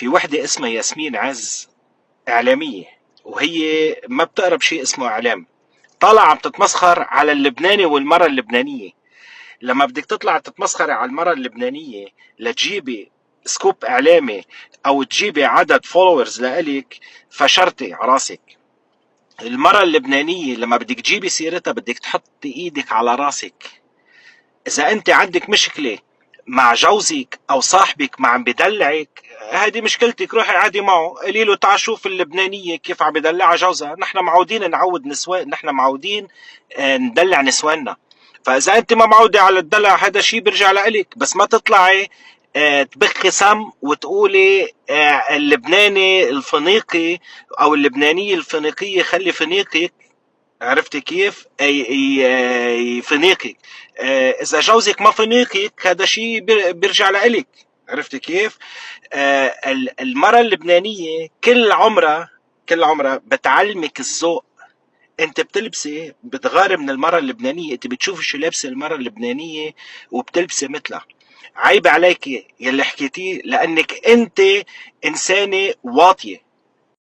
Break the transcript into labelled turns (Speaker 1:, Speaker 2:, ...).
Speaker 1: في وحدة اسمها ياسمين عز، إعلامية، وهي ما بتقرب شيء اسمه إعلام. طالعة عم تتمسخر على اللبناني والمرأة اللبنانية. لما بدك تطلع تتمسخري على المرأة اللبنانية لتجيبي سكوب إعلامي أو تجيبي عدد فولورز لإلك، فشرتي عراسك. المرأة اللبنانية لما بدك تجيبي سيرتها بدك تحطي إيدك على راسك. إذا أنت عندك مشكلة مع جوزك أو صاحبك ما عم بدلعك، هذه مشكلتك، روحي عادي معه، قولي له تعال شوف اللبنانية كيف عم بدلعها جوزها. نحن معودين نعود نسوان، نحن معودين ندلع نسواننا. فإذا أنت ما معودة على الدلع هذا شيء بيرجع لإلك، بس ما تطلعي تبخي سم وتقولي اللبناني الفنيقي أو اللبنانية الفنيقية خلي فنيقك. عرفت كيف؟ أي فنيقك. إذا جوزك ما فنيقك هذا شيء بيرجع لإلك. عرفت كيف؟ المرأة اللبنانية كل عمرها بتعلمك الذوق. انت بتلبسي بتغار من المرأة اللبنانية، انت بتشوفي شو لابسه المرأة اللبنانية وبتلبسي مثلها. عيب عليك يلي حكيتيه، لانك انت انسانة واطية.